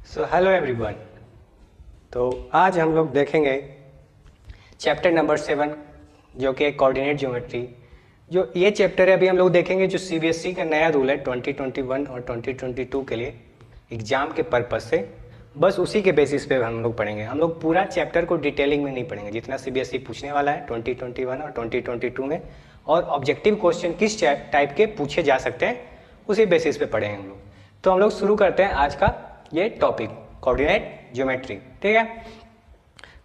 So hello everyone. तो आज हम लोग देखेंगे चैप्टर नंबर 7 जो कि कोऑर्डिनेट ज्योमेट्री। जो ये चैप्टर है अभी हम लोग देखेंगे जो सीबीएसई का नया रूल है 2021 और 2022 के लिए एग्ज़ाम के पर्पज़ से, बस उसी के बेसिस पे हम लोग पढ़ेंगे। हम लोग पूरा चैप्टर को डिटेलिंग में नहीं पढ़ेंगे जितना सीबीएसई पूछने वाला है 2021 और 2022 में, और ऑब्जेक्टिव क्वेश्चन किस टाइप के पूछे जा सकते हैं उसी बेसिस पे पढ़ेंगे हम लोग। तो हम लोग शुरू करते हैं आज का ये टॉपिक कोऑर्डिनेट ज्योमेट्री। ठीक है,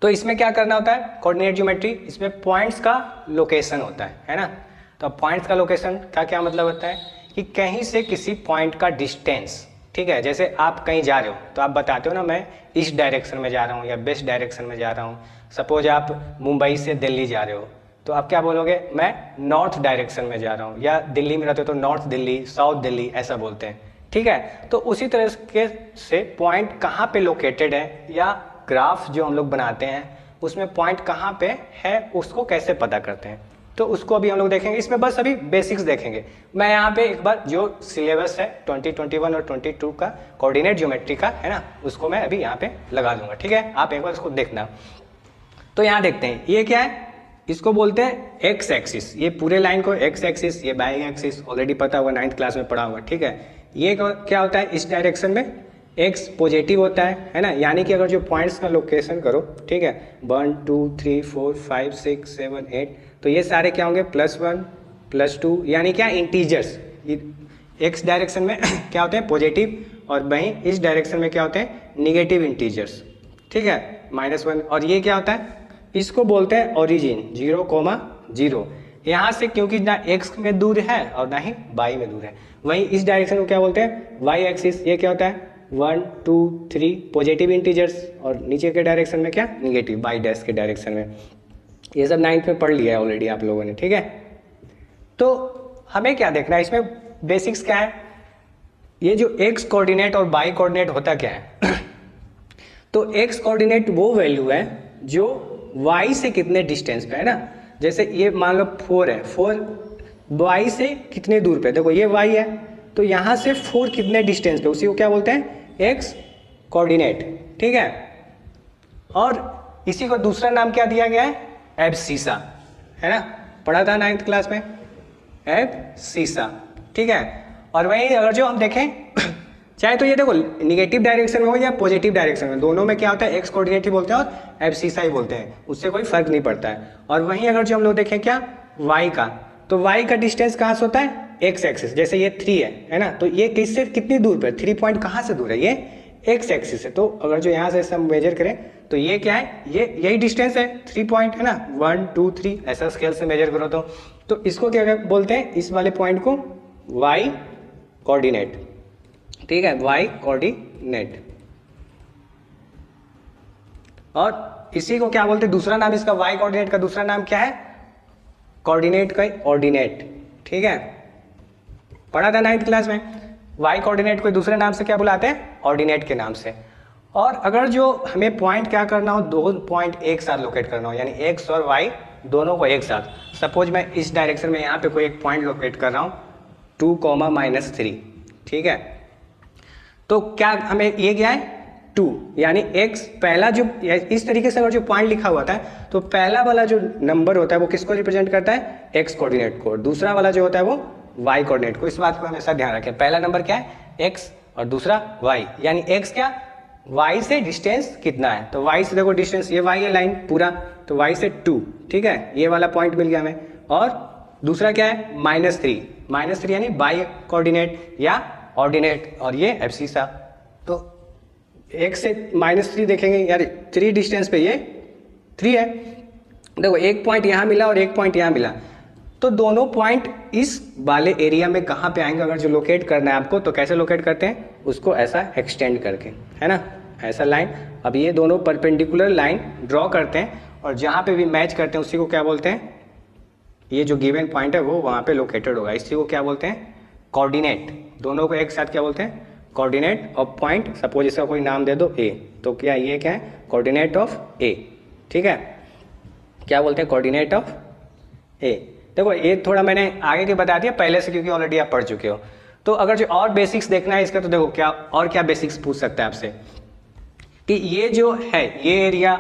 तो इसमें क्या करना होता है कोऑर्डिनेट ज्योमेट्री, इसमें पॉइंट्स का लोकेशन होता है ना। तो पॉइंट्स का लोकेशन का क्या मतलब होता है कि कहीं से किसी पॉइंट का डिस्टेंस, ठीक है, जैसे आप कहीं जा रहे हो तो आप बताते हो ना मैं इस डायरेक्शन में जा रहा हूँ या वेस्ट डायरेक्शन में जा रहा हूँ। सपोज आप मुंबई से दिल्ली जा रहे हो तो आप क्या बोलोगे, मैं नॉर्थ डायरेक्शन में जा रहा हूँ, या दिल्ली में रहते हो तो नॉर्थ दिल्ली, साउथ दिल्ली ऐसा बोलते हैं। ठीक है, तो उसी तरह के से पॉइंट कहाँ पे लोकेटेड है या ग्राफ जो हम लोग बनाते हैं उसमें पॉइंट कहाँ पे है उसको कैसे पता करते हैं, तो उसको अभी हम लोग देखेंगे। इसमें बस अभी बेसिक्स देखेंगे। मैं यहाँ पे एक बार जो सिलेबस है 2021 और 22 का कोऑर्डिनेट ज्योमेट्री का है ना, उसको मैं अभी यहाँ पे लगा दूंगा। ठीक है, आप एक बार उसको देखना। तो यहाँ देखते हैं ये क्या है, इसको बोलते हैं एक्स एक्सिस। ये पूरे लाइन को एक्स एक्सिस, ये वाई एक्सिस ऑलरेडी पता होगा, 9th क्लास में पढ़ा हुआ। ठीक है, ये क्या होता है इस डायरेक्शन में एक्स पॉजिटिव होता है ना, यानी कि अगर जो पॉइंट्स का लोकेशन करो, ठीक है, 1 2 3 4 5 6 7 8, तो ये सारे क्या होंगे +1 +2, यानी क्या इंटीजर्स। एक्स डायरेक्शन में क्या होते हैं पॉजिटिव, और वहीं इस डायरेक्शन में क्या होते हैं निगेटिव इंटीजर्स। ठीक है, -1। और ये क्या होता है, इसको बोलते हैं ओरिजिन 0,0। यहाँ से क्योंकि ना x में दूर है और ना ही y में दूर है, वहीं इस डायरेक्शन को क्या बोलते हैं y एक्सिस। ये क्या होता है 1 2 3 पॉजिटिव इंटीजर्स, और नीचे के डायरेक्शन में क्या निगेटिव y डैश के डायरेक्शन में। ये सब 9th में पढ़ लिया है ऑलरेडी आप लोगों ने। ठीक है, तो हमें क्या देखना है इसमें बेसिक्स क्या है, ये जो x कोऑर्डिनेट और y कोऑर्डिनेट होता क्या है तो x कोऑर्डिनेट वो वैल्यू है जो y से कितने डिस्टेंस पे है ना। जैसे ये मान लो 4 है, 4 y से कितने दूर पे, देखो ये y है तो यहाँ से 4 कितने डिस्टेंस पे, उसी को क्या बोलते हैं x कोऑर्डिनेट। ठीक है, और इसी को दूसरा नाम क्या दिया गया है एब्सिसा, है ना, पढ़ा था 9th क्लास में एब्सिसा। ठीक है, और वहीं अगर जो हम देखें चाहे तो ये देखो निगेटिव डायरेक्शन में हो या पॉजिटिव डायरेक्शन में, दोनों में क्या होता है एक्स कोऑर्डिनेट ही बोलते हैं और एब्सिसा ही बोलते हैं, उससे कोई फर्क नहीं पड़ता है। और वहीं अगर जो हम लोग देखें क्या y का, तो y का डिस्टेंस कहाँ से होता है एक्स एक्सिस। जैसे ये 3 है ना, तो ये किससे कितनी दूर पर 3 पॉइंट कहाँ से दूर है, ये एक्स एक्सिस है। तो अगर जो यहाँ से हम मेजर करें तो ये क्या है, ये यही डिस्टेंस है 3 पॉइंट है ना, 1 2 3 ऐसा स्केल से मेजर करो तो इसको क्या बोलते हैं इस वाले पॉइंट को y कोऑर्डिनेट। ठीक है, y कोऑर्डिनेट। और इसी को क्या बोलते हैं दूसरा नाम इसका y कोऑर्डिनेट का दूसरा नाम क्या है कोऑर्डिनेट का ऑर्डिनेट। ठीक है, पढ़ा था 9th क्लास में, y कोऑर्डिनेट को दूसरे नाम से क्या बुलाते हैं ऑर्डिनेट के नाम से। और अगर जो हमें पॉइंट क्या करना हो, दो पॉइंट एक साथ लोकेट करना हो, यानी x और y दोनों को एक साथ, सपोज मैं इस डायरेक्शन में यहाँ पे कोई एक पॉइंट लोकेट कर रहा हूँ 2,-3। ठीक है, तो क्या हमें ये क्या है 2, यानी x पहला जो इस तरीके से अगर जो पॉइंट लिखा हुआ था तो पहला वाला जो नंबर होता है वो किसको रिप्रेजेंट करता है x कोऑर्डिनेट को, दूसरा वाला जो होता है वो y कोऑर्डिनेट को। इस बात को हमेशा ध्यान रखें, पहला नंबर क्या है x और दूसरा y, यानी x क्या y से डिस्टेंस कितना है, तो y से देखो डिस्टेंस ये y है लाइन पूरा, तो y से 2। ठीक है, ये वाला पॉइंट मिल गया हमें। और दूसरा क्या है -3 यानी y कोऑर्डिनेट या ऑर्डिनेट, और ये एब्सिसा। तो x से -3 देखेंगे यार 3 डिस्टेंस पे ये 3 है, देखो एक पॉइंट यहाँ मिला और एक पॉइंट यहाँ मिला, तो दोनों पॉइंट इस वाले एरिया में कहाँ पे आएंगे अगर जो लोकेट करना है आपको, तो कैसे लोकेट करते हैं उसको ऐसा एक्सटेंड करके, है ना, ऐसा लाइन। अब ये दोनों परपेंडिकुलर लाइन ड्रॉ करते हैं और जहाँ पे भी मैच करते हैं उसी को क्या बोलते हैं, ये जो गिवन पॉइंट है वो वहाँ पे लोकेटेड होगा, इसी को क्या बोलते हैं कोऑर्डिनेट। दोनों को एक साथ क्या बोलते हैं कोऑर्डिनेट ऑफ पॉइंट। सपोज इसका कोई नाम दे दो a, तो क्या ये क्या है कोऑर्डिनेट ऑफ a। ठीक है, क्या बोलते हैं कोऑर्डिनेट ऑफ a। देखो ये थोड़ा मैंने आगे के बता दिया पहले से क्योंकि ऑलरेडी आप पढ़ चुके हो। तो अगर जो और बेसिक्स देखना है इसका, तो देखो क्या और क्या बेसिक्स पूछ सकता है आपसे। कि ये जो है ये एरिया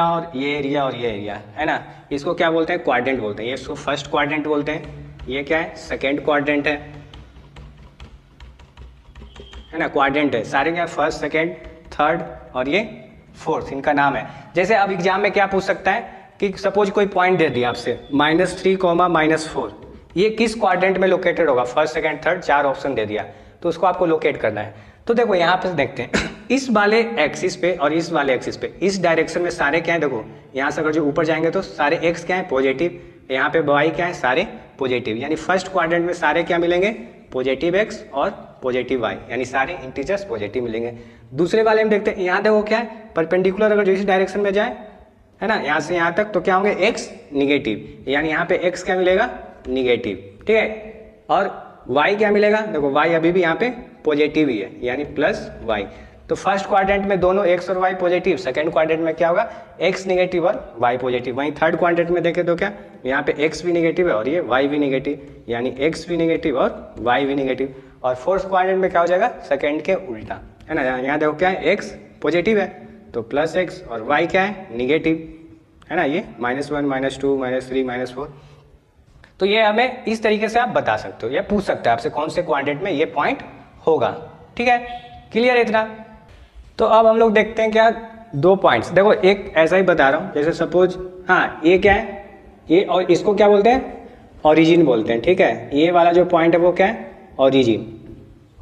और ये एरिया और ये एरिया है ना, इसको क्या बोलते हैं, क्वाड्रेंट बोलते हैं। ये इसको फर्स्ट क्वाड्रेंट बोलते हैं, ये क्या है, सेकेंड क्वाड्रेंट है ना, क्वाड्रेंट है सारे क्या, फर्स्ट सेकेंड थर्ड और ये फोर्थ, इनका नाम है। जैसे अब एग्जाम में क्या पूछ सकता है कि सपोज कोई पॉइंट दे दिया आपसे -3, -4, ये किस क्वाड्रेंट में लोकेटेड होगा, फर्स्ट सेकेंड थर्ड 4 ऑप्शन दे दिया, तो उसको आपको लोकेट करना है। तो देखो यहाँ पे देखते हैं इस वाले एक्सिस पे और इस वाले एक्सिस पे, इस डायरेक्शन में सारे क्या है, देखो यहाँ से अगर जो ऊपर जाएंगे तो सारे एक्स क्या है, पॉजिटिव, यहाँ पे वाई क्या है, सारे पॉजिटिव, यानी फर्स्ट क्वाड्रेंट में सारे क्या मिलेंगे, पॉजिटिव एक्स और पॉजिटिव वाई, यानी सारे इंटीजर्स पॉजिटिव मिलेंगे। दूसरे वाले में देखते हैं, यहाँ देखो क्या है, परपेंडिकुलर अगर जो इस डायरेक्शन में जाए है ना, यहाँ से यहाँ तक, तो क्या होंगे, एक्स निगेटिव, यानी यहाँ पे एक्स क्या मिलेगा, निगेटिव, ठीक है। और y क्या मिलेगा, देखो y अभी भी यहाँ पे पॉजिटिव ही है, यानी +y। तो फर्स्ट क्वाड्रेंट में दोनों x और y पॉजिटिव, सेकंड क्वाड्रेंट में क्या होगा, x निगेटिव और y पॉजिटिव। वहीं थर्ड क्वाड्रेंट में देखें तो क्या, यहाँ पे x भी निगेटिव है और ये y भी निगेटिव, यानी x भी निगेटिव और y भी निगेटिव। और फोर्थ क्वाड्रेंट में क्या हो जाएगा, सेकेंड के उल्टा, है ना, यहाँ देखो क्या है, x पॉजिटिव है तो +x और y क्या है, निगेटिव, है ना, ये -1, -2, -3, -4। तो ये हमें इस तरीके से आप बता सकते हो, या पूछ सकते हैं आपसे कौन से क्वाड्रेंट में ये पॉइंट होगा, ठीक है, क्लियर है इतना। तो अब हम लोग देखते हैं क्या, 2 पॉइंट्स, देखो एक ऐसा ही बता रहा हूँ, जैसे सपोज हाँ ये क्या है, ये, और इसको क्या बोलते हैं, ओरिजिन बोलते हैं, ठीक है। ये वाला जो पॉइंट है वो क्या है, ओरिजिन।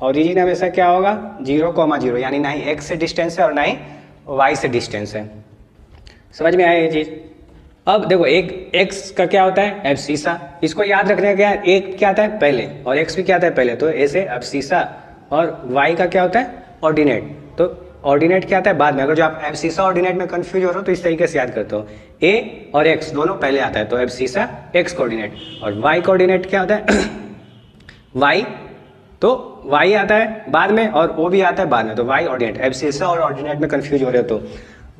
ओरिजिन हमेशा क्या होगा, 0,0, यानी ना ही x से डिस्टेंस है और ना ही y से डिस्टेंस है। समझ में आया ये चीज़। अब देखो एक x का क्या होता है, एब्सिसा, इसको याद रखने का, एक क्या आता है पहले और x भी क्या आता है पहले, तो ऐसे एब्सिसा, और y का क्या होता है, ऑर्डिनेट, तो ऑर्डिनेट क्या आता है बाद में। अगर जो आप एब्सिसा ऑर्डिनेट में कंफ्यूज हो रहे हो तो इस तरीके से याद करते हो, a और x दोनों पहले आता है, तो एब्सिसा x कोऑर्डिनेट, और y कोऑर्डिनेट क्या होता है y, तो y आता है बाद में और o भी आता है बाद में, तो y ऑर्डिनेट, एब्सिसा और ऑर्डिनेट में कंफ्यूज हो रहे हो तो।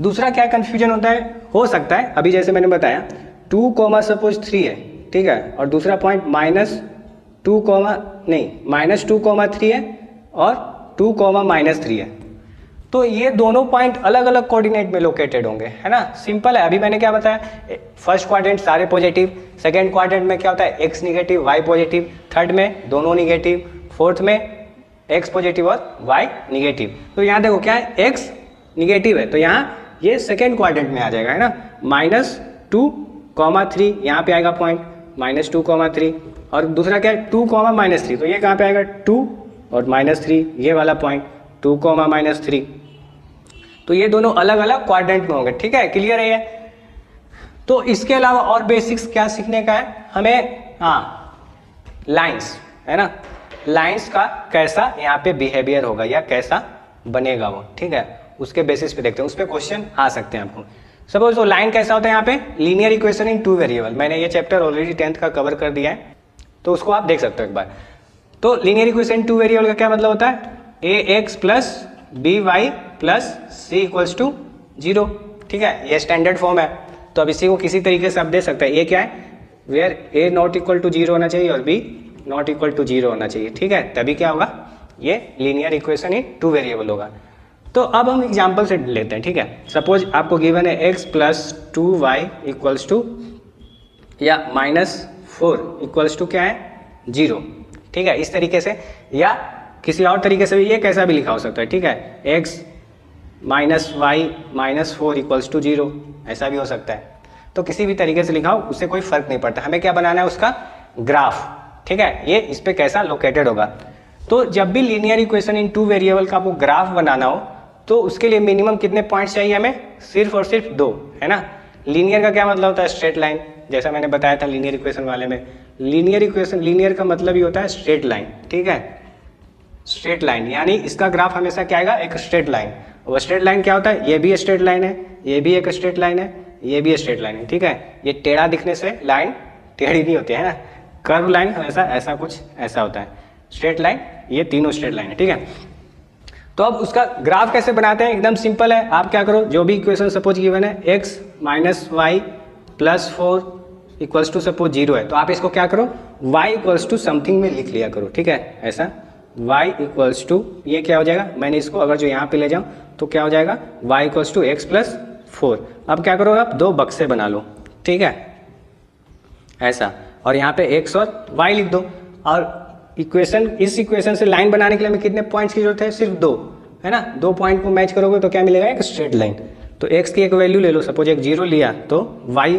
दूसरा क्या कंफ्यूजन होता है, हो सकता है अभी जैसे मैंने बताया 2, सपोज 3 है, ठीक है, और दूसरा पॉइंट -2,3 है और 2, -3 है, तो ये दोनों पॉइंट अलग अलग कोऑर्डिनेट में लोकेटेड होंगे, है ना, सिंपल है। अभी मैंने क्या बताया, फर्स्ट क्वाड्रेंट सारे पॉजिटिव, सेकेंड क्वाड्रेंट में क्या होता है, x negative y positive, third में दोनों निगेटिव, फोर्थ में x पॉजिटिव और y निगेटिव। तो यहाँ देखो क्या है, x निगेटिव है तो यहाँ ये सेकेंड क्वाड्रेंट में आ जाएगा, है ना, -2,3 यहाँ पे आएगा पॉइंट, -2,3, और दूसरा क्या है 2, -3, तो ये कहाँ पे आएगा, 2 और -3, ये वाला पॉइंट 2, -3। तो ये दोनों अलग अलग क्वाड्रेंट में होंगे, ठीक है, क्लियर है ये। तो इसके अलावा और बेसिक्स क्या सीखने का है हमें, हाँ लाइंस, है ना, लाइंस का कैसा यहाँ पे बिहेवियर होगा या कैसा बनेगा वो, ठीक है, उसके बेसिस पे देखते हैं, उस पर क्वेश्चन आ सकते हैं आपको। सपोज वो लाइन कैसा होता है यहाँ पे, लीनियर इक्वेशन इन 2 वेरिएबल, मैंने ये चैप्टर ऑलरेडी 10th का कवर कर दिया है, तो उसको आप देख सकते हो एक बार। तो लीनियर इक्वेशन इन 2 वेरिएबल का क्या मतलब होता है, ax + by + c = 0, ठीक है, ये स्टैंडर्ड फॉर्म है। तो अब इसी को किसी तरीके से आप दे सकते हैं, ये क्या है, वेयर a ≠ 0 होना चाहिए और b ≠ 0 होना चाहिए, ठीक है, तभी क्या होगा, ये लीनियर इक्वेशन इन 2 वेरिएबल होगा। तो अब हम एग्जाम्पल से लेते हैं, ठीक है, सपोज आपको गिवन है x + 2y = या -4 = क्या है, 0, ठीक है, इस तरीके से, या किसी और तरीके से भी ये कैसा भी लिखा हो सकता है, ठीक है, x - y - 4 = 0, ऐसा भी हो सकता है। तो किसी भी तरीके से लिखा हो उससे कोई फर्क नहीं पड़ता, हमें क्या बनाना है, उसका ग्राफ, ठीक है, ये इस पे कैसा लोकेटेड होगा। तो जब भी लीनियर इक्वेशन इन 2 वेरिएबल का आपको ग्राफ बनाना हो तो उसके लिए मिनिमम कितने पॉइंट्स चाहिए हमें, सिर्फ और सिर्फ 2, है ना। लीनियर का क्या मतलब होता है, स्ट्रेट लाइन, जैसा मैंने बताया था लीनियर इक्वेशन वाले में, लीनियर का मतलब ही होता है स्ट्रेट लाइन, ठीक है, स्ट्रेट लाइन, यानी इसका ग्राफ हमेशा क्या आएगा, एक स्ट्रेट लाइन। वो स्ट्रेट लाइन क्या होता है, ये भी स्ट्रेट लाइन है, ये भी एक स्ट्रेट लाइन है, ये भी स्ट्रेट लाइन है, ठीक है, ये टेढ़ा दिखने से लाइन टेढ़ी नहीं होती है ना, कर्व लाइन हमेशा ऐसा कुछ ऐसा होता है, स्ट्रेट लाइन, ये तीनों स्ट्रेट लाइन है, ठीक है। तो अब उसका ग्राफ कैसे बनाते हैं, एकदम सिंपल है, आप क्या करो, जो भी इक्वेशन सपोज गिवन है x - y + 4 = सपोज 0 है, तो आप इसको क्या करो, y = समथिंग में लिख लिया करो, ठीक है, ऐसा y इक्वल्स टू, ये क्या हो जाएगा, मैंने इसको अगर जो यहाँ पे ले जाऊँ तो क्या हो जाएगा, y equals to x plus 4। अब क्या करोगे आप, दो बक्से बना लो, ठीक है ऐसा, और यहाँ पे x और y लिख दो। और इक्वेशन, इस इक्वेशन से लाइन बनाने के लिए हमें कितने पॉइंट्स की जरूरत है, सिर्फ दो, है ना। दो पॉइंट को मैच करोगे तो क्या मिलेगा, एक स्ट्रेट लाइन। तो x की एक वैल्यू ले लो, सपोज एक 0 लिया तो y,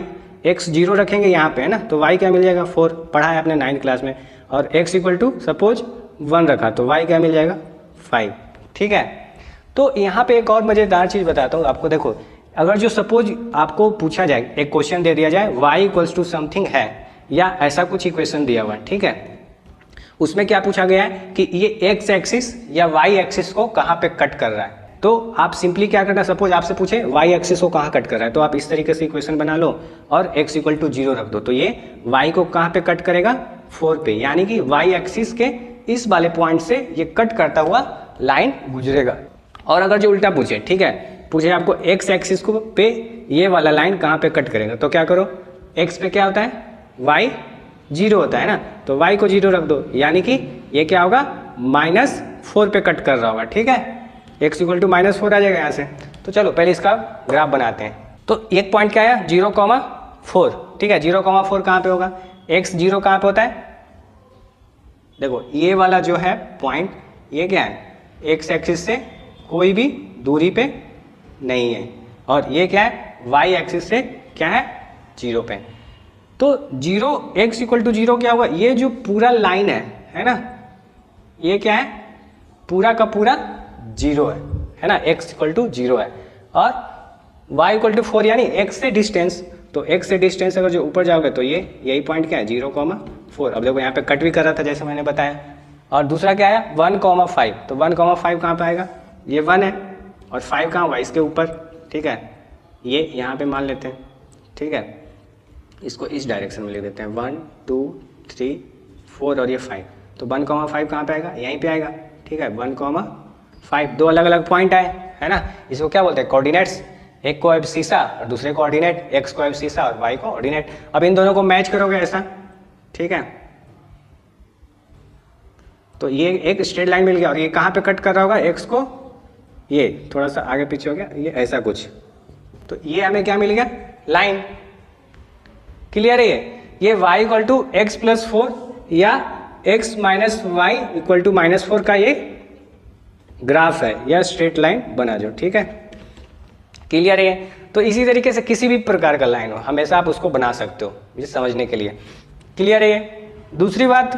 x 0 रखेंगे यहाँ पे, है ना, तो y क्या मिल जाएगा 4, पढ़ा है आपने 9th क्लास में। और x इक्वल टू सपोज 1 रखा तो y क्या मिल जाएगा 5, ठीक है। तो यहाँ पे एक और मज़ेदार चीज़ बताता हूँ आपको। देखो अगर जो सपोज आपको पूछा जाए, एक क्वेश्चन दे दिया जाए y इक्वल्स टू समथिंग है, या ऐसा कुछ इक्वेशन दिया हुआ है, ठीक है, उसमें क्या पूछा गया है कि ये x एक्सिस या y एक्सिस को कहाँ पे कट कर रहा है, तो आप सिंपली क्या करना, सपोज आपसे पूछे y एक्सिस को कहाँ कट कर रहा है, तो आप इस तरीके से इक्वेशन बना लो और x इक्वल टू 0 रख दो, तो ये y को कहाँ पे कट करेगा 4 पे, यानी कि y एक्सिस के इस वाले पॉइंट से ये कट करता हुआ लाइन गुजरेगा। और अगर जो उल्टा पूछे, ठीक है, पूछे आपको x एक्सिस को पे ये वाला लाइन कहाँ पे कट करेगा, तो क्या करो, x पे क्या होता है, y 0 होता है ना, तो y को 0 रख दो, यानी कि ये क्या होगा -4 पे कट कर रहा होगा, ठीक है, x इक्वल टू -4 आ जाएगा यहाँ से। तो चलो पहले इसका ग्राफ बनाते हैं। तो एक पॉइंट क्या है 0,4, ठीक है, 0,4 कहाँ पे होगा, x 0 कहाँ पे होता है, देखो ये वाला जो है पॉइंट, ये क्या है, x एक्सिस से कोई भी दूरी पे नहीं है, और ये क्या है y एक्सिस से क्या है 0 पे। तो 0, x इक्वल टू 0 क्या होगा, ये जो पूरा लाइन है ना, ये क्या है पूरा का पूरा 0 है ना, x इक्वल टू 0 है, और y इक्वल टू 4 यानी x से डिस्टेंस, तो x से डिस्टेंस अगर जो ऊपर जाओगे तो ये यही पॉइंट क्या है 0,4। अब देखो यहाँ पे कट भी कर रहा था जैसे मैंने बताया। और दूसरा क्या है 1,5, तो 1,5 कहाँ पे आएगा, ये 1 है, और 5 कहाँ होगा इसके ऊपर, ठीक है, ये यहाँ पे मान लेते हैं, ठीक है, इसको इस डायरेक्शन में लिख देते हैं 1 2 3 4 और ये 5, तो 1,5 कहाँ पे आएगा, यहीं पे आएगा, ठीक है, 1,5, दो अलग अलग पॉइंट आए, है ना, इसको क्या बोलते हैं कोऑर्डिनेट्स, एक को एब्सिसा और दूसरे कोऑर्डिनेट, x को एब्सिसा और y को ऑर्डिनेट। अब इन दोनों को मैच करोगे ऐसा, ठीक है, तो ये एक स्ट्रेट लाइन मिल गया, और ये कहाँ पे कट कर रहा होगा x को, ये थोड़ा सा आगे पीछे हो गया, ये ऐसा कुछ, तो ये हमें क्या मिल गया लाइन, क्लियर है ये y equal to x plus 4 या x minus y equal to -4 का ये ग्राफ है या स्ट्रेट लाइन बना जो, ठीक है, क्लियर है। तो इसी तरीके से किसी भी प्रकार का लाइन हो हमेशा आप उसको बना सकते हो, ये समझने के लिए, क्लियर है। दूसरी बात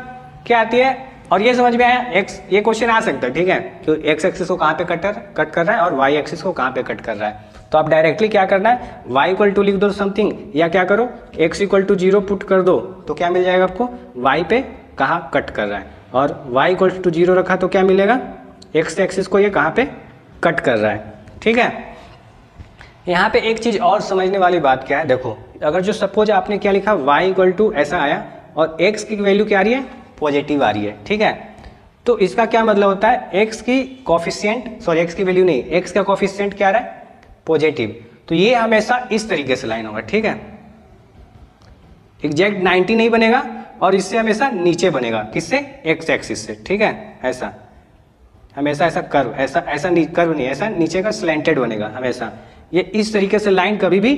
क्या आती है, और ये समझ में आया, x, ये क्वेश्चन आ सकता है, ठीक है, तो x एक्सिस को कहाँ पे कट कर रहा है और y एक्सिस को कहाँ पे कट कर रहा है, तो आप डायरेक्टली क्या करना है y इक्वल टू लिख दो समथिंग, या क्या करो x इक्वल टू 0 पुट कर दो, तो क्या मिल जाएगा आपको y पे कहाँ कट कर रहा है, और y इक्वल टू 0 रखा तो क्या मिलेगा x एक्सिस को ये कहाँ पे कट कर रहा है, ठीक है। यहाँ पे एक चीज़ और समझने वाली बात क्या है, देखो अगर जो सपोज आपने क्या लिखा y इक्वल टू ऐसा आया और x की वैल्यू क्या आ रही है पॉजिटिव आ रही है, ठीक है, तो इसका क्या मतलब होता है x की कोफिशिएंट, सॉरी x की वैल्यू नहीं, x का कोफिशिएंट क्या आ रहा है पॉजिटिव, तो ये हमेशा इस तरीके से लाइन होगा, ठीक है, एग्जैक्ट 90 नहीं बनेगा और इससे हमेशा नीचे बनेगा, किससे x एक्सिस से, ठीक है, ऐसा हमेशा ऐसा कर्व, ऐसा ऐसा कर्व नहीं, ऐसा नीचे का स्लैंटेड बनेगा हमेशा, ये इस तरीके से लाइन कभी भी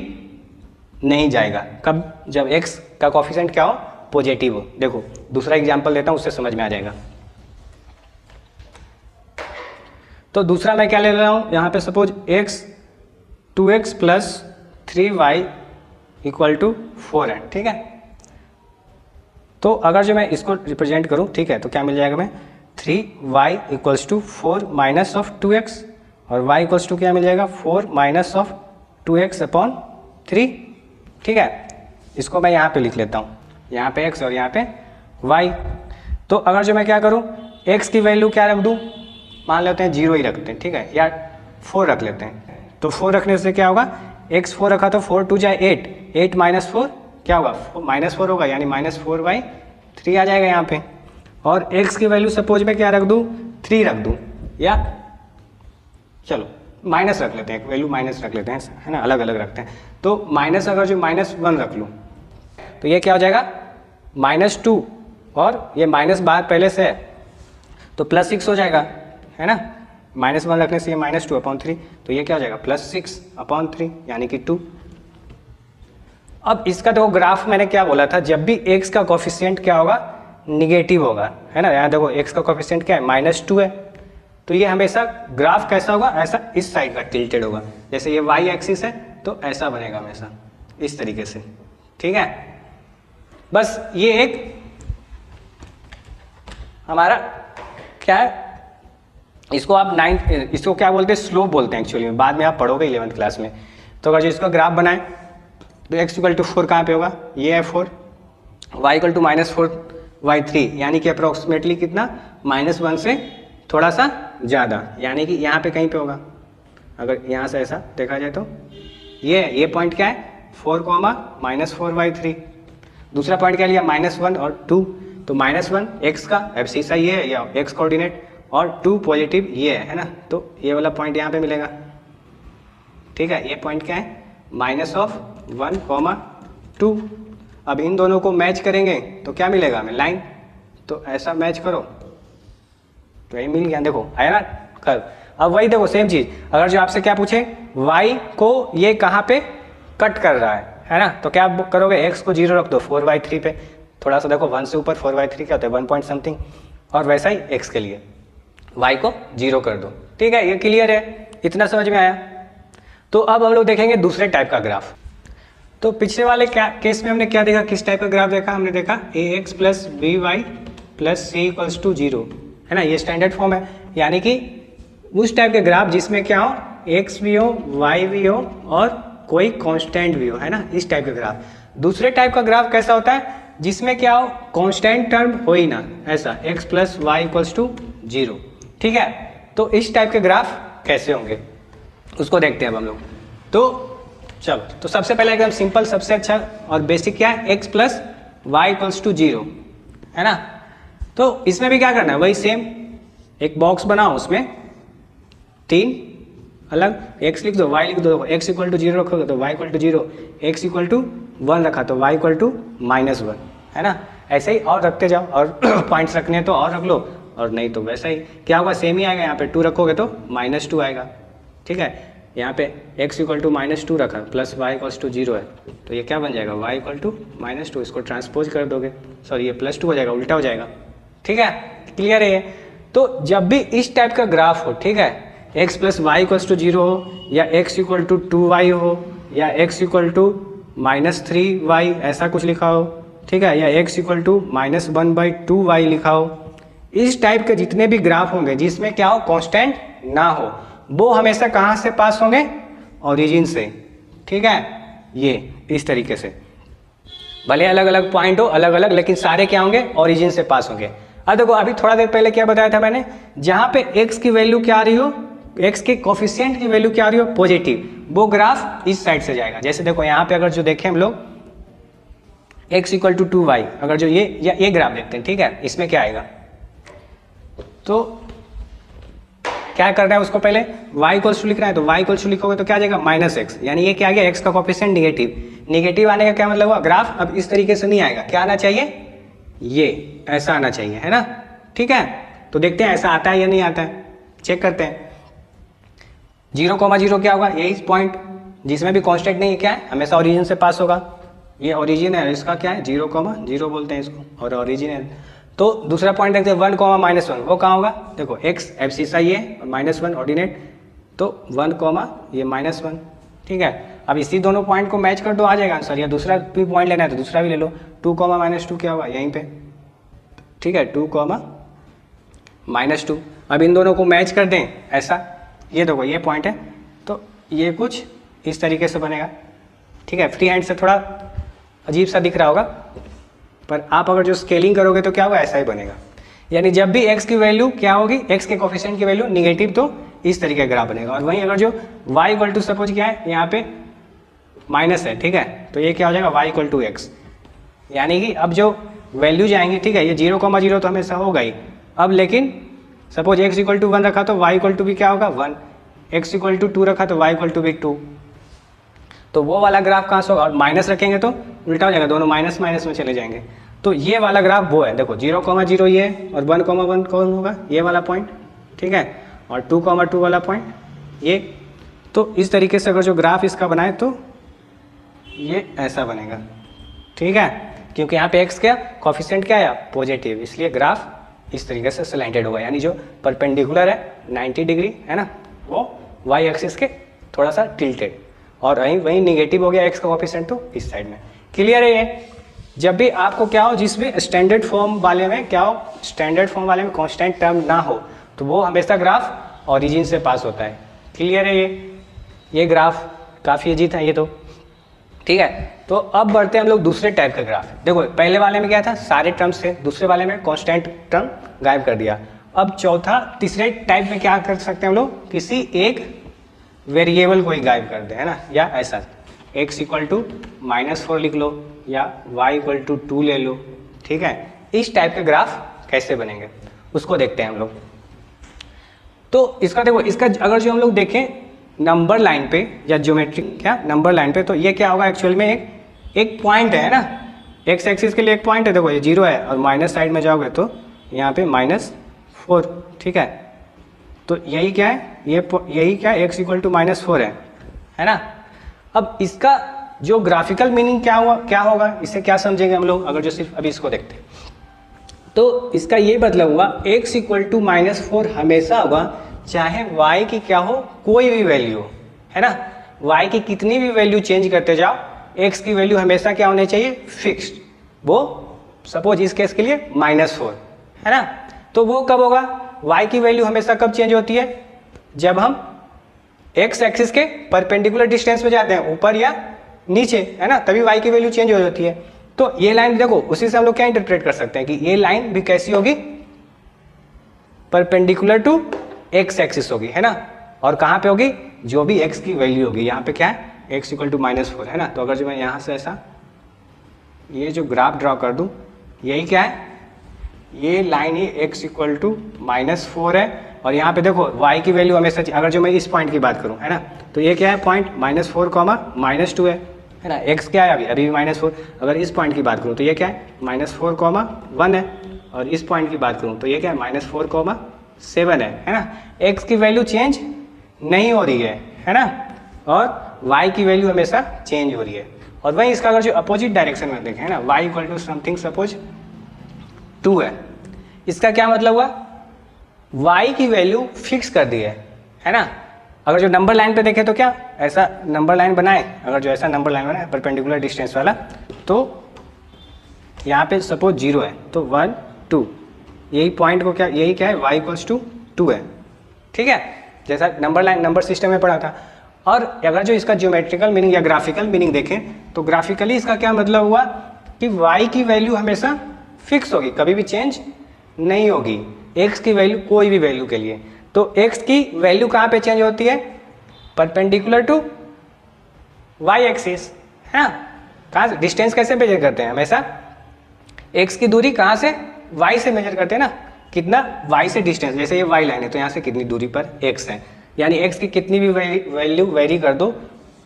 नहीं जाएगा, कब, जब x का कोफिशिएंट क्या हो पॉजिटिव हो। देखो दूसरा एग्जांपल देता हूँ उससे समझ में आ जाएगा। तो दूसरा मैं क्या ले रहा हूँ यहाँ पे, suppose x 2x plus 3y equal to 4 है, ठीक है, तो अगर जो मैं इसको रिप्रेजेंट करूँ, ठीक है, तो क्या मिल जाएगा मैं 3y equals to 4 minus of 2x, और y इक्वल्स टू क्या मिल जाएगा 4 माइनस ऑफ 2x अपॉन 3, ठीक है, इसको मैं यहाँ पे लिख लेता हूँ, यहाँ पे x और यहाँ पे y। तो अगर जो मैं क्या करूँ x की वैल्यू क्या रख दूँ, मान लेते हैं 0 ही रखते हैं, ठीक है, या 4 रख लेते हैं, तो 4 रखने से क्या होगा x 4 रखा तो 4 2 जाए 8, 8 माइनस 4 क्या होगा -4 होगा, यानी -4/3 आ जाएगा यहाँ पे। और x की वैल्यू सपोज मैं क्या रख दूँ 3 रख दूँ, या चलो माइनस रख लेते हैं, एक वैल्यू माइनस रख लेते हैं, है ना, अलग अलग रखते हैं, तो माइनस अगर जो -1 रख लूँ तो ये क्या हो जाएगा -2, और ये माइनस बाहर पहले से है, तो +6 हो जाएगा, है ना। -1 रखने से ये -2/3, तो ये क्या हो जाएगा +6/3 यानी कि 2। अब इसका देखो ग्राफ मैंने क्या बोला था, जब भी x का कोफिशिएंट क्या होगा, निगेटिव होगा, है ना। यहाँ देखो x का कोफिशिएंट क्या है, -2 है, तो ये हमेशा ग्राफ कैसा होगा, ऐसा इस साइड का टिल्टेड होगा। जैसे ये y एक्सिस है तो ऐसा बनेगा हमेशा इस तरीके से, ठीक है। बस ये एक हमारा क्या है, इसको आप इसको क्या बोलते हैं, स्लोप बोलते हैं एक्चुअली में, बाद में आप पढ़ोगे 11th क्लास में। तो अगर जो इसका ग्राफ बनाए तो x = 4 कहाँ पे होगा, ये है 4, y = -4/3 यानी कि अप्रोक्सीमेटली कितना, -1 से थोड़ा सा ज़्यादा, यानी कि यहाँ पे कहीं पे होगा। अगर यहाँ से ऐसा देखा जाए तो ये पॉइंट क्या है, 4, -4/3। दूसरा पॉइंट क्या लिया, -1 और 2, तो -1 x का एब्सिसा ये है या x कोऑर्डिनेट, और 2 पॉजिटिव ये है ना, तो ये वाला पॉइंट यहाँ पे मिलेगा, ठीक है। ये पॉइंट क्या है, -1, 2। अब इन दोनों को मैच करेंगे तो क्या मिलेगा हमें, लाइन। तो ऐसा मैच करो तो यही मिल गया, देखो आया ना कर्व। अब वही देखो सेम चीज़, अगर जो आपसे क्या पूछे, y को ये कहाँ पे कट कर रहा है ना, तो क्या आप करोगे, x को 0 रख दो 4/3 पे, थोड़ा सा देखो 1 से ऊपर 4/3 क्या होता है, 1 पॉइंट समथिंग, और वैसा ही x के लिए y को 0 कर दो, ठीक है। ये क्लियर है, इतना समझ में आया। तो अब हम लोग देखेंगे दूसरे टाइप का ग्राफ। तो पिछले वाले केस में हमने क्या देखा, किस टाइप का ग्राफ देखा, हमने देखा ax + by + c = 0, है ना। ये स्टैंडर्ड फॉर्म है, यानी कि उस टाइप के ग्राफ जिसमें क्या हो, x भी हो, y भी हो और कोई कांस्टेंट भी हो, है ना, इस टाइप का ग्राफ। दूसरे टाइप का ग्राफ कैसा होता है, जिसमें क्या हो, कांस्टेंट टर्म हो ही ना, ऐसा x + y = 0, ठीक है। तो इस टाइप के ग्राफ कैसे होंगे उसको देखते हैं अब हम लोग। तो चलो, तो सबसे पहले एकदम सिंपल, सबसे अच्छा और बेसिक क्या है, x + y = 0, है ना। तो इसमें भी क्या करना है, वही सेम, एक बॉक्स बनाओ, उसमें 3 अलग x लिख दो, y लिख दो, x = 0 रखोगे तो y = 0, x = 1 रखा तो y = -1, है ना। ऐसे ही और रखते जाओ, और पॉइंट्स रखने हैं तो और रख लो, और नहीं तो वैसा ही क्या होगा, सेम ही आएगा। यहाँ पे 2 रखोगे तो -2 आएगा, ठीक है। यहाँ पे x = -2 रखा प्लस y = 0 है, तो ये क्या बन जाएगा, y = -2, इसको ट्रांसपोज कर दोगे, सॉरी ये +2 हो जाएगा, उल्टा हो जाएगा, ठीक है। क्लियर है ये। तो जब भी इस टाइप का ग्राफ हो, ठीक है, x + y = 0 हो, या x = 2y हो, या x = -3y ऐसा कुछ लिखा हो, ठीक है, या x = -1/2y लिखा हो, इस टाइप के जितने भी ग्राफ होंगे जिसमें क्या हो, कांस्टेंट ना हो, वो हमेशा कहाँ से पास होंगे, ओरिजिन से, ठीक है। ये इस तरीके से, भले अलग अलग पॉइंट हो, अलग अलग, लेकिन सारे क्या होंगे, ओरिजिन से पास होंगे। अब देखो, अभी थोड़ा देर पहले क्या बताया था मैंने, जहाँ पे x की वैल्यू क्या आ रही हो, x के कोफिशिएंट की वैल्यू क्या आ रही हो, पॉजिटिव, वो ग्राफ इस साइड से जाएगा। जैसे देखो यहाँ पे अगर जो देखें हम लोग x = 2y, अगर जो ये ग्राफ देखते हैं, ठीक है, इसमें क्या आएगा, तो क्या करना है, उसको पहले y = लिखना है, तो y = लिखोगे तो क्या आ जाएगा, -x, यानी ये क्या आ गया, x का कोफिशिएंट निगेटिव आने का क्या मतलब हुआ, ग्राफ अब इस तरीके से नहीं आएगा, क्या आना चाहिए, ये ऐसा आना चाहिए, है ना, ठीक है। तो देखते हैं ऐसा आता है या नहीं आता है, चेक करते हैं। 0,0 क्या होगा, यही पॉइंट जिसमें भी कांस्टेंट नहीं है, क्या है, हमेशा ओरिजिन से पास होगा, ये ओरिजिन है, इसका क्या है, 0,0 बोलते हैं इसको, और ओरिजिन है। तो दूसरा पॉइंट देखते हैं 1, -1, वो कहाँ होगा, देखो x एब्सिसा ये और -1 ऑर्डिनेट, तो 1, ये -1, ठीक है। अब इसी दोनों पॉइंट को मैच कर दो, आ जाएगा आंसर, या दूसरा भी पॉइंट लेना है तो दूसरा भी ले लो, 2, -2 क्या होगा, यहीं पे, ठीक है, 2, -2। अब इन दोनों को मैच कर दें ऐसा, ये देखो ये पॉइंट है, तो ये कुछ इस तरीके से बनेगा, ठीक है। फ्री हैंड से थोड़ा अजीब सा दिख रहा होगा, पर आप अगर जो स्केलिंग करोगे तो क्या होगा, ऐसा ही बनेगा। यानी जब भी x की वैल्यू क्या होगी, x के कोफिशिएंट की वैल्यू निगेटिव, तो इस तरीके का ग्राफ बनेगा। और वहीं अगर जो y = सपोज क्या है, यहाँ पे माइनस है, ठीक है, तो ये क्या हो जाएगा, y = x, यानी कि अब जो वैल्यू जाएंगी, ठीक है, ये 0,0 तो हमेशा होगा ही। अब लेकिन सपोज x = 1 रखा तो y = भी क्या होगा, 1, x = 2 रखा तो y = भी 2, तो वो वाला ग्राफ कहाँ से होगा, और माइनस रखेंगे तो उल्टा हो जाएगा, दोनों माइनस में चले जाएंगे। तो ये वाला ग्राफ वो है, देखो 0,0 ये है और 1,1 कौन होगा, ये वाला पॉइंट, ठीक है, और 2,2 वाला पॉइंट ये। तो इस तरीके से अगर जो ग्राफ इसका बनाए तो ये ऐसा बनेगा, ठीक है, क्योंकि यहाँ पे x क्या कोफिशिएंट क्या है पॉजिटिव, इसलिए ग्राफ इस तरीके से स्लैंटेड होगा, यानी जो परपेंडिकुलर है 90 डिग्री है ना, वो y एक्सिस के थोड़ा सा टिल्टेड, और वहीं निगेटिव हो गया x का कोफिशिएंट तो इस साइड में। क्लियर है ये? जब भी आपको क्या हो, जिसमें स्टैंडर्ड फॉर्म वाले में क्या हो, स्टैंडर्ड फॉर्म वाले में कांस्टेंट टर्म ना हो, तो वो हमेशा ग्राफ ओरिजिन से पास होता है। क्लियर है ये ग्राफ काफ़ी इजी था ये तो, ठीक है। तो अब बढ़ते हैं हम लोग दूसरे टाइप का ग्राफ। देखो पहले वाले में क्या था, सारे टर्म्स थे, दूसरे वाले में कांस्टेंट टर्म गायब कर दिया। अब तीसरे टाइप में क्या कर सकते हैं हम लोग, किसी एक वेरिएबल को ही गायब कर दे, है ना, या ऐसा x इक्वल टू -4 लिख लो या y इक्वल टू 2 ले लो, ठीक है। इस टाइप के ग्राफ कैसे बनेंगे उसको देखते हैं हम लोग। तो इसका देखो, इसका अगर जो हम लोग देखें नंबर लाइन पे या ज्योमेट्री क्या नंबर लाइन पे, तो ये क्या होगा एक्चुअल में एक पॉइंट है ना, x एक्सिस के लिए एक पॉइंट है, देखो ये 0 है, और माइनस साइड में जाओगे तो यहाँ पे -4, ठीक है। तो यही क्या है, यही क्या है, x इक्वल टू -4 है ना। अब इसका जो ग्राफिकल मीनिंग क्या होगा, इससे क्या समझेंगे हम लोग अगर जो सिर्फ अभी इसको देखते हैं। तो इसका ये मतलब हुआ x इक्वल टू -4 हमेशा होगा चाहे y की क्या हो, कोई भी वैल्यू, है ना, y की कितनी भी वैल्यू चेंज करते जाओ, x की वैल्यू हमेशा क्या होनी चाहिए, फिक्स्ड। वो सपोज इस केस के लिए -4 है ना, तो वो कब होगा, y की वैल्यू हमेशा कब चेंज होती है, जब हम x एक्सिस के परपेंडिकुलर डिस्टेंस में जाते हैं, ऊपर या नीचे, है ना, तभी y की वैल्यू चेंज हो जाती है। तो ये लाइन देखो, उसी से हम लोग क्या इंटरप्रेट कर सकते हैं कि ये लाइन भी कैसी होगी, परपेंडिकुलर टू x एक्सिस होगी, है ना, और कहाँ पे होगी, जो भी x की वैल्यू होगी, यहाँ पे क्या है x इक्वल टू -4 है ना। तो अगर जो मैं यहाँ से ऐसा ये जो ग्राफ ड्रॉ कर दूँ, यही क्या है, ये लाइन ही x इक्वल टू -4 है, और यहाँ पे देखो y की वैल्यू हमेशा, अगर जो मैं इस पॉइंट की बात करूँ, है ना, तो ये क्या है पॉइंट -4, -2 है ना, x क्या है अभी भी -4। अगर इस पॉइंट की बात करूँ तो ये क्या है -4, 1 है, और इस पॉइंट की बात करूँ तो ये क्या है -4, 7 है ना। x की वैल्यू चेंज नहीं हो रही है ना, और y की वैल्यू हमेशा चेंज हो रही है। और वहीं इसका अगर जो अपोजिट डायरेक्शन में देखें, है ना, y equal to something suppose 2 है, इसका क्या मतलब हुआ, y की वैल्यू फिक्स कर दी है ना। अगर जो नंबर लाइन पे देखें तो क्या ऐसा नंबर लाइन बनाए, अगर जो ऐसा नंबर लाइन बनाए परपेंडिकुलर डिस्टेंस वाला, तो यहाँ पे सपोज 0 है, तो 1, 2, यही पॉइंट को क्या, यही क्या है, y इक्वल्स टू 2 है, ठीक है, जैसा नंबर सिस्टम में पढ़ा था। और अगर जो इसका ज्योमेट्रिकल मीनिंग या ग्राफिकल मीनिंग देखें, तो ग्राफिकली इसका क्या मतलब हुआ कि y की वैल्यू हमेशा फिक्स होगी, कभी भी चेंज नहीं होगी, x की वैल्यू कोई भी वैल्यू के लिए। तो x की वैल्यू कहाँ पे चेंज होती है, परपेंडिकुलर टू y एक्सिस, है ना। कहाँ से डिस्टेंस कैसे मेजर करते हैं, हमेशा x की दूरी कहाँ से, y से मेजर करते हैं ना, कितना y से डिस्टेंस, जैसे ये y लाइन है तो यहाँ से कितनी दूरी पर x है, यानी x की कितनी भी वैल्यू वेरी कर दो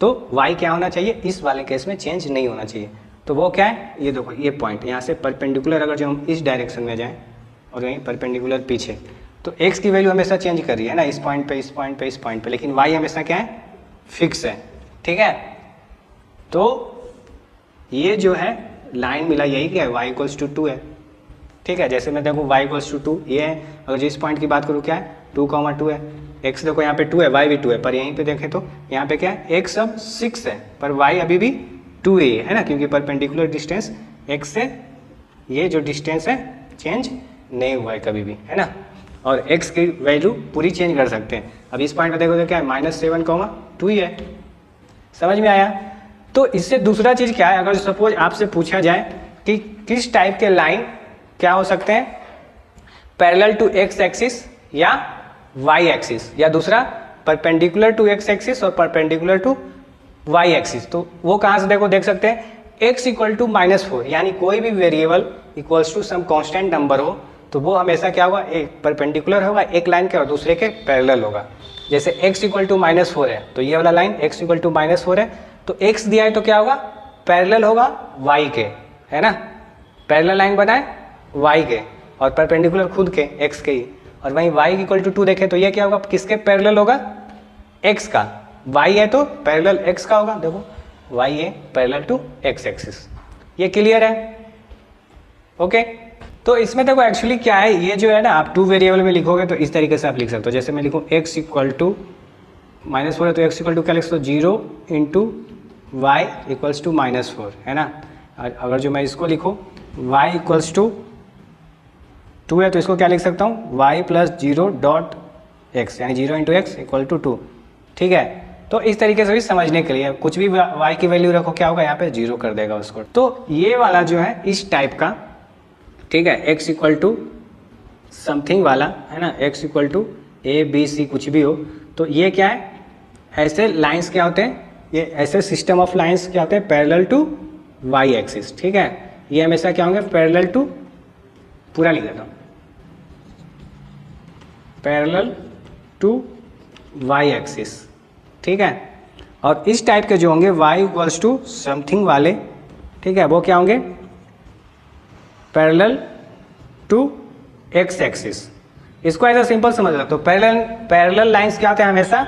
तो y क्या होना चाहिए, इस वाले केस में चेंज नहीं होना चाहिए। तो वो क्या है, ये देखो ये पॉइंट यहाँ से परपेंडिकुलर, अगर जो हम इस डायरेक्शन में जाएं और यहीं परपेंडिकुलर पीछे, तो x की वैल्यू हमेशा चेंज कर रही है ना, इस पॉइंट पे, इस पॉइंट पे, इस पॉइंट पे, लेकिन y हमेशा क्या है, फिक्स है, ठीक है। तो ये जो है लाइन मिला, यही क्या है, y इक्वल्स टू 2 है, ठीक है। जैसे मैं देखूँ y इक्वल्स टू 2 ये है, अगर जो इस पॉइंट की बात करूँ क्या है 2,2 है, x देखो यहाँ पे 2 है, y भी 2 है, पर यहीं पे देखें तो यहाँ पे क्या है, x अब 6 है, पर y अभी भी 2 है ना, क्योंकि परपेंडिकुलर डिस्टेंस x से ये जो डिस्टेंस है चेंज नहीं हुआ है कभी भी, है ना। और x की वैल्यू पूरी चेंज कर सकते हैं। अब इस पॉइंट पर देखो तो क्या है, -7,2 ही है, समझ में आया। तो इससे दूसरा चीज़ क्या है, अगर सपोज आपसे पूछा जाए कि किस टाइप के लाइन क्या हो सकते हैं, पैरेलल टू x एक्सिस या y एक्सिस, या दूसरा परपेंडिकुलर टू x एक्सिस और परपेंडिकुलर टू y एक्सिस। तो वो कहाँ से देखो देख सकते हैं, x इक्वल टू -4, यानी कोई भी variable equals to some constant number हो तो वो हमेशा क्या होगा, एक परपेंडिकुलर होगा एक लाइन के और दूसरे के पैरेलल होगा। जैसे x इक्वल टू -4 है तो ये वाला लाइन x इक्वल टू -4 है, तो x दिया है तो क्या होगा, पैरेलल होगा y के, है ना। पैरेलल लाइन बनाए y के और परपेंडिकुलर खुद के x के ही, और वहीं y इक्वल टू 2 देखें तो ये क्या होगा, किसके पैरेलल होगा, x का। y है तो पैरेलल x का होगा, देखो y है पैरेलल टू x एक्सिस। ये क्लियर है? ओके तो इसमें देखो एक्चुअली क्या है, ये जो है ना आप 2 वेरिएबल में लिखोगे तो इस तरीके से आप लिख सकते हो। जैसे मैं लिखूँ x इक्वल टू -4 है तो x इक्वल टू क्या लिख सकते हो, 0 इंटू वाई इक्वल्स टू -4, है ना। अगर जो मैं इसको लिखूँ y इक्वल्स टू 2 है तो इसको क्या लिख सकता हूँ, y प्लस 0 डॉट x, यानी 0 इंटू एक्स इक्वल टू 2। ठीक है, तो इस तरीके से भी समझने के लिए कुछ भी y की वैल्यू रखो क्या होगा, यहाँ पे 0 कर देगा उसको। तो ये वाला जो है इस टाइप का, ठीक है, x इक्वल टू समथिंग वाला, है ना, x equal to a b c कुछ भी हो, तो ये क्या है, ऐसे लाइंस क्या होते हैं, ये ऐसे सिस्टम ऑफ लाइंस क्या होते हैं, पैरेलल टू y एक्सिस। ठीक है, ये हमेशा क्या होंगे, पैरेलल टू, पूरा लिख देता हूँ, पैरेलल टू y एक्सिस। ठीक है, और इस टाइप के जो होंगे y इक्वल्स टू समथिंग वाले, ठीक है, वो क्या होंगे, पैरेलल टू x एक्सिस। इसको ऐसा सिंपल समझ सकते हो, पैरेलल लाइंस क्या होते हैं हमेशा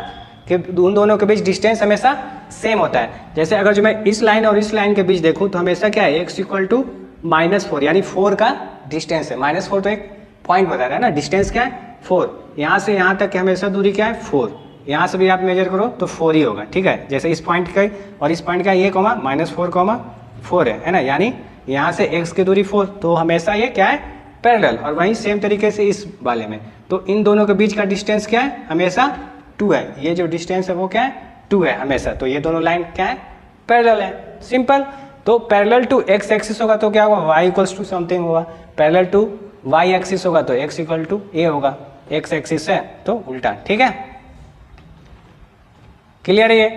कि उन दोनों के बीच डिस्टेंस हमेशा सेम होता है। जैसे अगर जो मैं इस लाइन और इस लाइन के बीच देखूं तो हमेशा क्या है, x इक्वल टू -4, यानी 4 का डिस्टेंस है। -4 तो एक पॉइंट बता रहा है ना, डिस्टेंस क्या है 4, यहाँ से यहाँ तक की हमेशा दूरी क्या है 4, यहाँ से भी आप मेजर करो तो 4 ही होगा। ठीक है, जैसे इस पॉइंट का और इस पॉइंट का ये कॉमा -4, 4 है ना, यानी यहाँ से x की दूरी 4, तो हमेशा ये क्या है, पैरेलल। और वहीं सेम तरीके से इस वाले में, तो इन दोनों के बीच का डिस्टेंस क्या है, हमेशा 2 है। ये जो डिस्टेंस है वो क्या है, 2 है हमेशा, तो ये दोनों लाइन क्या है, पैरेलल है, सिंपल। तो पैरेलल टू x एक्सिस होगा तो क्या होगा, y इक्वल्स टू समथिंग होगा, पैरेलल टू y एक्सिस होगा तो x इक्वल टू a होगा, x एक्सिस है तो उल्टा। ठीक है, क्लियर है ये?